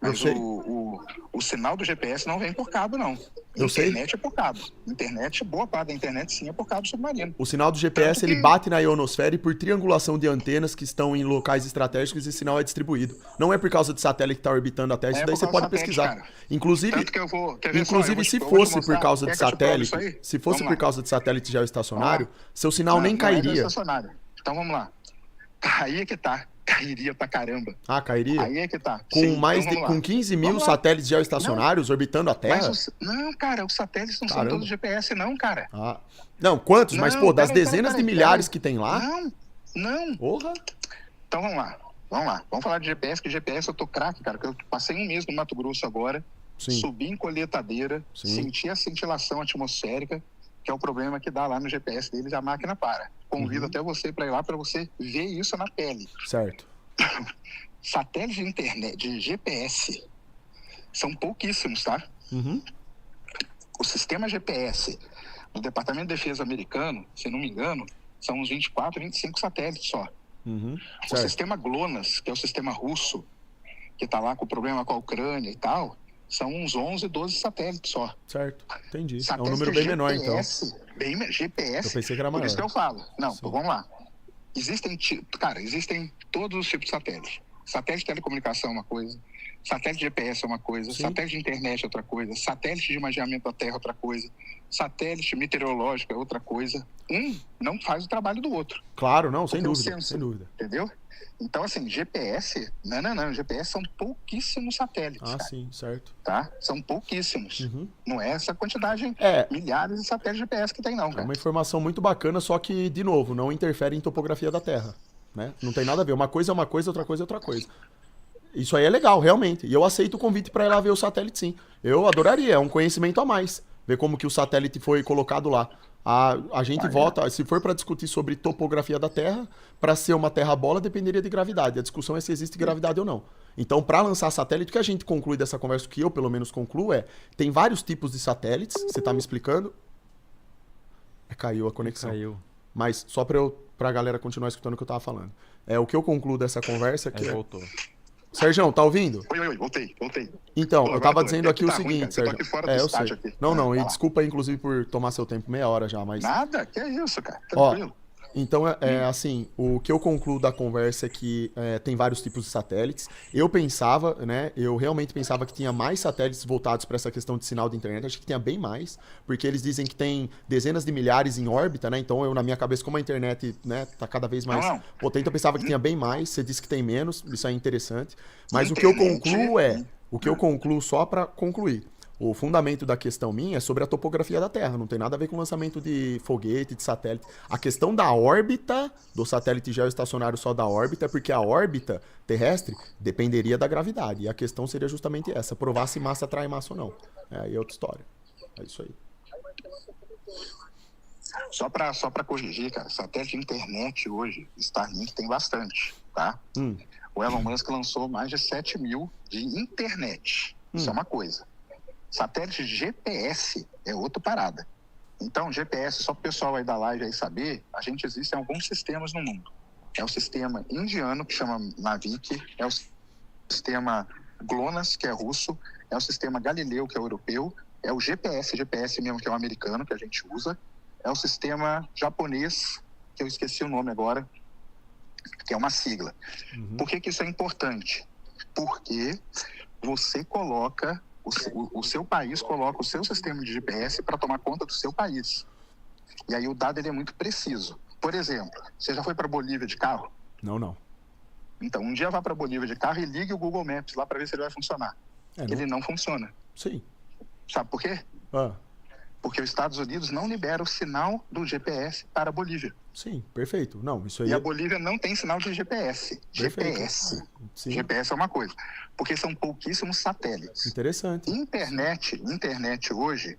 Eu Mas sei. o sinal do GPS não vem por cabo, não. Eu sei. Internet é por cabo. Internet, boa parte da internet sim é por cabo submarino. O sinal do GPS Tanto que- ele bate na ionosfera e por triangulação de antenas que estão em locais estratégicos esse sinal é distribuído. Não é por causa de satélite que está orbitando a Terra, isso É daí por você causa pode do satélite, pesquisar. cara. Inclusive, Tanto que eu vou... Quer ver só? Eu vou te- se eu vou te fosse por mostrar. causa de Quer que eu te prove satélite, isso aí? se fosse Vamos por lá. causa de satélite geoestacionário, Vamos seu sinal nem Não é cairia. geoestacionário. Então vamos lá. Aí é que tá. Cairia pra caramba. Ah, cairia? Aí é que tá. Com Sim, mais então de vamos lá. com 15 mil Vamos lá. satélites geoestacionários orbitando a Mas Terra? não, cara, os satélites não Caramba. são todos GPS, não, cara. Ah. Não, quantos? Mas, Não, pô, das peraí, dezenas peraí, de milhares peraí. que tem lá? Não. Porra. Então vamos lá. Vamos falar de GPS, que GPS eu tô craque, cara. Que eu passei um mês no Mato Grosso agora. Sim. Subi em colheitadeira, Sim. senti a cintilação atmosférica, que é o problema que dá lá no GPS deles, a máquina para. Convido Uhum. até você para ir lá para você ver isso na pele. Certo. Satélites de internet, de GPS, são pouquíssimos, tá? Uhum. O sistema GPS do Departamento de Defesa americano, se não me engano, são uns 24, 25 satélites só. Uhum. O Certo. sistema GLONASS, que é o sistema russo, que está lá com o problema com a Ucrânia e tal, são uns 11, 12 satélites só. Certo, entendi. É um Satélite número bem menor, então. GPS, Eu pensei que era por maior. isso que eu falo. Não, Sim. vamos lá. Existem todos os tipos de satélite. Satélite de telecomunicação é uma coisa, satélite de GPS é uma coisa, Sim. satélite de internet é outra coisa, satélite de imageamento da Terra é outra coisa, satélite meteorológico é outra coisa. Um não faz o trabalho do outro, Claro, não, sem Porque o dúvida, censo- sem dúvida. entendeu? Então, assim, GPS, não, GPS são pouquíssimos satélites, Ah, cara, sim, certo. tá? São pouquíssimos. Uhum. Não é essa quantidade, É, milhares de satélites GPS que tem, não, é cara. uma informação muito bacana, só que, de novo, não interfere em topografia da Terra, né? Não tem nada a ver. Uma coisa é uma coisa, outra coisa é outra coisa. Isso aí é legal, realmente. E eu aceito o convite para ir lá ver o satélite, sim. Eu adoraria, é um conhecimento a mais. Ver como que o satélite foi colocado lá. A gente vota, se for para discutir sobre topografia da Terra, para ser uma Terra bola dependeria de gravidade. A discussão é se existe gravidade ou não. Então, para lançar satélite, o que a gente conclui dessa conversa, que eu pelo menos concluo, tem vários tipos de satélites. Você tá me explicando? Caiu a conexão. Caiu. Mas só pra galera continuar escutando o que eu tava falando. O que eu concluo dessa conversa é que. Voltou. Sérgio, tá ouvindo? Oi, voltei. Então, Pô, eu agora tava tô. dizendo É aqui que o tá ruim, seguinte, cara. Eu tô Sérgio. aqui fora do Eu estádio sei. aqui. Não, Vai lá. desculpa, inclusive, por tomar seu tempo, meia hora já, mas. Nada, que é isso, cara. Ó, Tranquilo. então, assim, o que eu concluo da conversa é que tem vários tipos de satélites. Eu realmente pensava que tinha mais satélites voltados para essa questão de sinal de internet. Acho que tinha bem mais, porque eles dizem que tem dezenas de milhares em órbita, né? Então, na minha cabeça, como a internet, né, tá cada vez mais Não. potente, eu pensava que tinha bem mais. Você disse que tem menos, isso é interessante. Mas o que eu concluo só para concluir. O fundamento da questão minha é sobre a topografia da Terra, não tem nada a ver com o lançamento de foguete, de satélite. A questão da órbita, do satélite geoestacionário só da órbita, é porque a órbita terrestre dependeria da gravidade. E a questão seria justamente essa, provar se massa atrai massa ou não. Aí é outra história. É isso aí. Só pra corrigir, cara, satélite de internet hoje, Starlink tem bastante, tá? O Elon Musk lançou mais de 7 mil de internet. Isso é uma coisa. Satélite de GPS é outra parada. Então, GPS, só para o pessoal aí da live aí saber, a gente existe em alguns sistemas no mundo. É o sistema indiano, que chama Navik, é o sistema GLONASS, que é russo, é o sistema Galileu, que é europeu, é o GPS mesmo, que é o americano, que a gente usa, é o sistema japonês, que eu esqueci o nome agora, que é uma sigla. Por que isso é importante? Porque você coloca... O seu país coloca o seu sistema de GPS para tomar conta do seu país. E aí o dado ele é muito preciso. Por exemplo, você já foi para Bolívia de carro? Não. Então, um dia vá para Bolívia de carro e ligue o Google Maps lá para ver se ele vai funcionar. Ele não funciona. Sim. Sabe por quê? Porque os Estados Unidos não liberam o sinal do GPS para a Bolívia. Sim, perfeito. Não, isso aí. E a Bolívia não tem sinal de GPS. Perfeito. GPS. Sim. GPS é uma coisa. Porque são pouquíssimos satélites. Interessante. Internet hoje,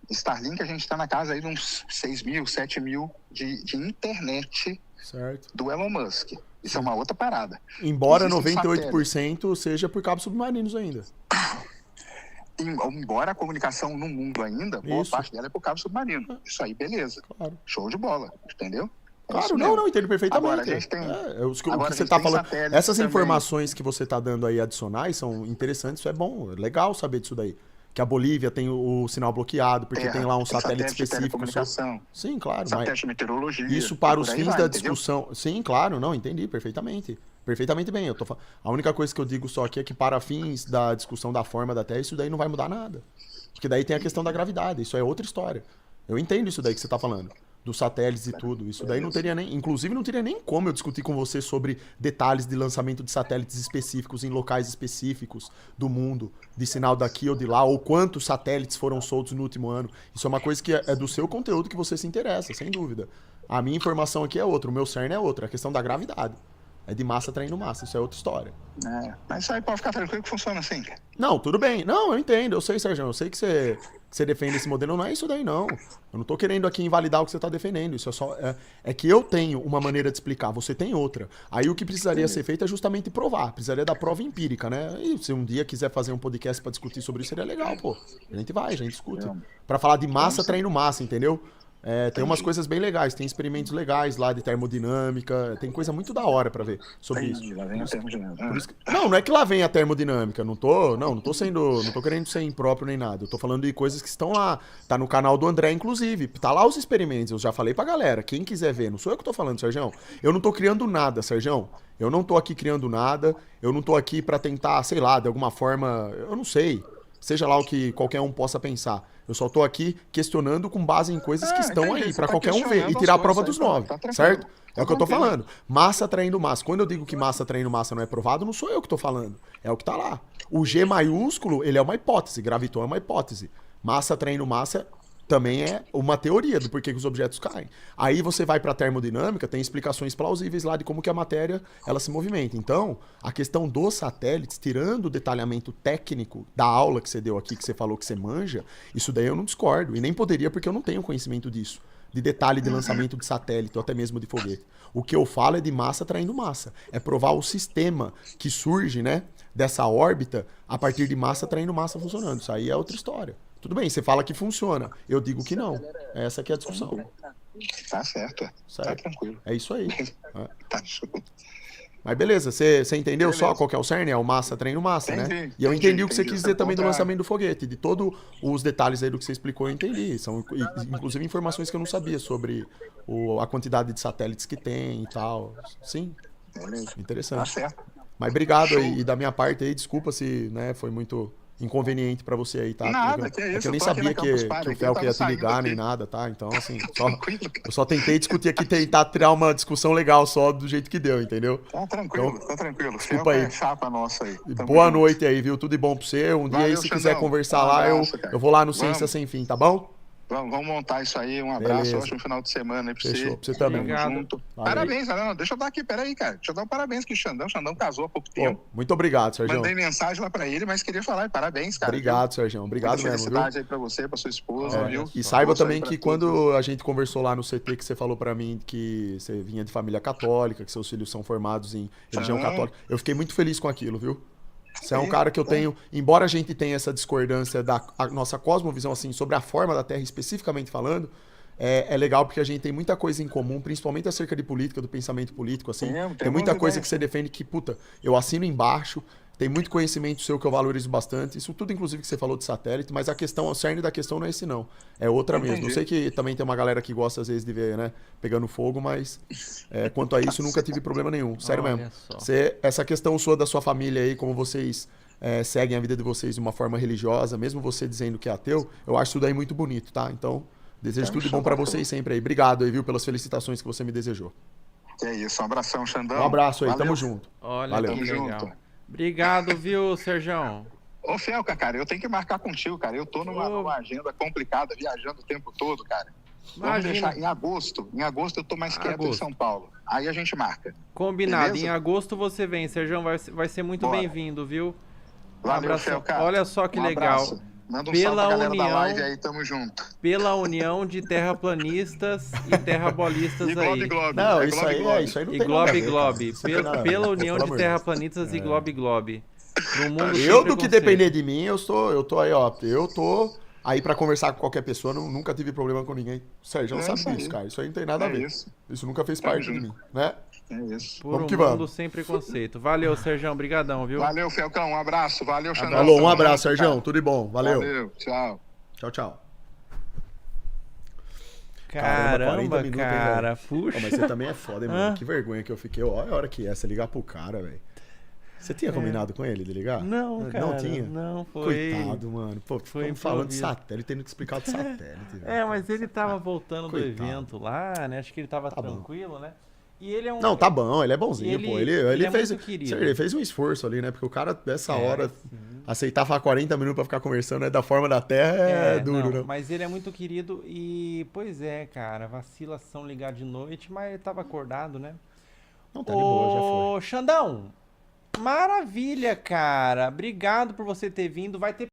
Starlink a gente está na casa aí de uns 6 mil, 7 mil de internet Certo. do Elon Musk. Isso é uma outra parada. Embora Existem 98% seja por cabos submarinos ainda. Embora a comunicação no mundo ainda, boa Isso. parte dela é por cabo submarino. Isso aí, beleza. Claro. Show de bola, entendeu? É Claro, isso mesmo. não, entendo perfeitamente. Agora, a gente tem- o que agora, a você gente tá tem falando, satélites essas também. informações que você tá dando aí adicionais são interessantes, isso é bom, é legal saber disso daí. Que a Bolívia tem o sinal bloqueado, porque Terra, tem lá um tem satélite de específico. telecomunicação, Sim, claro, mas satélite de meteorologia. isso e para por os aí fins vai, da entendeu? discussão. Sim, claro, não, entendi perfeitamente. Perfeitamente bem. A única coisa que eu digo só aqui é que para fins da discussão da forma da Terra, isso daí não vai mudar nada. Porque daí tem a questão da gravidade, isso é outra história. Eu entendo isso daí que você tá falando. Dos satélites e tudo. Isso daí não teria nem... Inclusive, não teria nem como eu discutir com você sobre detalhes de lançamento de satélites específicos em locais específicos do mundo, de sinal daqui ou de lá, ou quantos satélites foram soltos no último ano. Isso é uma coisa que é do seu conteúdo que você se interessa, sem dúvida. A minha informação aqui é outra, o meu cerne é outra. A questão da gravidade. É de massa traindo massa, isso é outra história. Mas isso aí pode ficar tranquilo que funciona assim. Não, tudo bem. Não, eu entendo, eu sei, Sérgio, eu sei que você defende esse modelo, não é isso daí, não. Eu não tô querendo aqui invalidar o que você tá defendendo, isso é só... É que eu tenho uma maneira de explicar, você tem outra. Aí o que precisaria ser feito é justamente provar, precisaria da prova empírica, né? E se um dia quiser fazer um podcast pra discutir sobre isso, seria legal, pô. A gente discute. Pra falar de massa, traindo massa, entendeu? Tem umas coisas bem legais, tem experimentos legais lá de termodinâmica, tem coisa muito da hora pra ver sobre isso. Lá vem a termodinâmica. Não é que lá vem a termodinâmica, não tô querendo ser impróprio nem nada. Eu tô falando de coisas que estão lá, tá no canal do André inclusive, tá lá os experimentos, eu já falei pra galera, quem quiser ver, não sou eu que tô falando, Sergião. Eu não tô criando nada, Sergião. Eu não tô aqui criando nada, eu não tô aqui pra tentar, sei lá, de alguma forma, eu não sei, seja lá o que qualquer um possa pensar. Eu só tô aqui questionando com base em coisas que estão entendi. aí, Você pra tá qualquer um ver e questionando tirar a as prova coisas dos aí, 9, tá tranquilo. certo? É Tá o que eu tô tranquilo. falando. Massa atraindo massa. Quando eu digo que massa atraindo massa não é provado, não sou eu que tô falando. É o que tá lá. O G maiúsculo, ele é uma hipótese. Graviton é uma hipótese. Massa atraindo massa também é uma teoria do porquê que os objetos caem. Aí você vai para a termodinâmica, tem explicações plausíveis lá de como que a matéria ela se movimenta. Então, a questão dos satélites, tirando o detalhamento técnico da aula que você deu aqui, que você falou que você manja, isso daí eu não discordo. E nem poderia porque eu não tenho conhecimento disso. De detalhe de lançamento de satélite ou até mesmo de foguete. O que eu falo é de massa atraindo massa. É provar o sistema que surge, né, dessa órbita a partir de massa atraindo massa funcionando. Isso aí é outra história. Tudo bem, você fala que funciona. Eu digo que não. Essa aqui é a discussão. Tá certo. Tá Certo? tranquilo. É isso aí. Tá show. Mas beleza, você entendeu Beleza. só qual que é o cerne? É o massa treino massa, né? Entendi, E eu entendi o que você entendi. quis dizer também do Ponto é- lançamento do foguete. De todos os detalhes aí do que você explicou, eu entendi. São inclusive informações que eu não sabia sobre a quantidade de satélites que tem e tal. Sim, Beleza. Tá interessante. certo. Mas obrigado Show. aí. E da minha parte aí, desculpa se né, foi muito inconveniente pra você aí, tá? Nada, Porque que é isso, eu nem eu tô aqui sabia na Campus que Party o aqui, Fel eu que tava ia te saindo ligar nem aqui. nada, tá? Então, assim, Tranquilo, cara. eu só tentei discutir aqui, tentar tirar uma discussão legal só do jeito que deu, entendeu? Tá tranquilo, Então, tá tranquilo. desculpa Fel aí. É chapa nossa aí. E Tamo boa junto. noite aí, viu? Tudo de bom pra você. Um dia aí, Valeu, se quiser Xandão. conversar Um lá, abraço, cara. eu vou lá no Ciência Vamos. Sem Fim, tá bom? Vamos montar isso aí. Um abraço, Beleza. ótimo final de semana aí pra Fechou. você. Pra você também. Tamo Obrigado. junto. Valeu. Parabéns, não, deixa eu dar aqui, peraí, cara. Deixa eu dar um parabéns aqui, Xandão. Xandão casou há pouco Pô, tempo. muito obrigado, Sérgio. Mandei mensagem lá pra ele, mas queria falar, parabéns, cara. Obrigado, Sérgio. Obrigado Muita mesmo, viu? felicidade aí pra você, pra sua esposa, Olha viu? E saiba Força aí também pra que todos. quando a gente conversou lá no CT, que você falou pra mim que você vinha de família católica, que seus filhos são formados em religião São. católica, eu fiquei muito feliz com aquilo, viu? Você é um Aí, cara que eu bom. tenho, embora a gente tenha essa discordância da nossa cosmovisão, assim, sobre a forma da Terra especificamente falando, é legal porque a gente tem muita coisa em comum, principalmente acerca de política, do pensamento político, assim. Temos Tem muita ideias, coisa que você defende que, puta, eu assino embaixo, tem muito conhecimento seu que eu valorizo bastante, isso tudo, inclusive, que você falou de satélite, mas o cerne da questão não é esse, não. É outra mesmo. Eu Entendi. sei que também tem uma galera que gosta, às vezes, de ver, né, pegando fogo, mas quanto a isso, nunca tive problema nenhum. Sério Olha mesmo. só. Essa questão sua da sua família aí, como vocês seguem a vida de vocês de uma forma religiosa, mesmo você dizendo que é ateu, eu acho isso daí muito bonito, tá? Então, desejo tudo de bom pra vocês sempre aí. Obrigado aí, viu, pelas felicitações que você me desejou. Que é isso, um abração, Xandão. Um abraço aí, Valeu. tamo junto. Olha Valeu. que Tamo legal. junto. Obrigado, viu, Serjão? Ô, Felca, cara, eu tenho que marcar contigo, cara. Eu tô numa agenda complicada, viajando o tempo todo, cara. Vamos Imagina. deixar em agosto. Em agosto eu tô mais quieto em Agosto. São Paulo. Aí a gente marca. Combinado. Beleza? Em agosto você vem, Serjão. Vai ser muito Bora. bem-vindo, viu? Um Valeu, abraço. Felca. Olha só que Um legal. abraço. Manda um Pela salve pra galera união- da live aí, tamo junto. Pela união de terraplanistas e terrabolistas E Globe aí. Globe. Não, É isso Globe aí, Globe. isso aí não E tem nada a Globe ver, Globe. cara. Isso não tem nada a ver, Pela pô, união pelo de amor de Deus. terraplanistas e Globe Globe. No mundo sem Eu, do que preconceito. depender de mim, eu tô aí, ó. Eu tô aí pra conversar com qualquer pessoa, nunca tive problema com ninguém. O Sérgio É sabe isso aí. disso, cara. Isso aí não tem nada a É ver. isso. Isso nunca fez Tamo parte de junto. mim, né? É isso. Por Vamos um que mundo vamos. sem preconceito. Valeu, Serjão. Brigadão, viu? Valeu, Felcão. Um abraço. Valeu, Xandão. Falou, um Tamo abraço, junto, Sérgio. cara. Tudo de bom. Valeu. Valeu. Tchau. Tchau, tchau. Caramba, 40 minutos, hein, cara. velho? Puxa. Ó, mas você também é foda, hein, mano? Hã? Que vergonha que eu fiquei. Olha a hora que é, você ligar pro cara, velho. Você tinha combinado com ele de ligar? Não, cara. Não tinha? Não, foi. Coitado, mano. Pô, Foi ficamos falando de improviso. satélite, tendo que explicar do satélite. É, mas ele tava voltando do Coitado. evento lá, né? Acho que ele tava Tá bom. tranquilo, né? E ele é um. Não, tá bom, ele é bonzinho, Ele- pô. Ele ele é fez, muito querido. Sério, ele fez um esforço ali, né? Porque o cara, dessa É, hora, aceitar falar 40 minutos pra ficar conversando né, da forma da Terra é duro, não, né? mas ele é muito querido e, pois é, cara, vacilação ligar de noite, mas ele tava acordado, né? Não, tá de boa, já foi. Ô, Xandão, Maravilha, cara. Obrigado por você ter vindo. Vai ter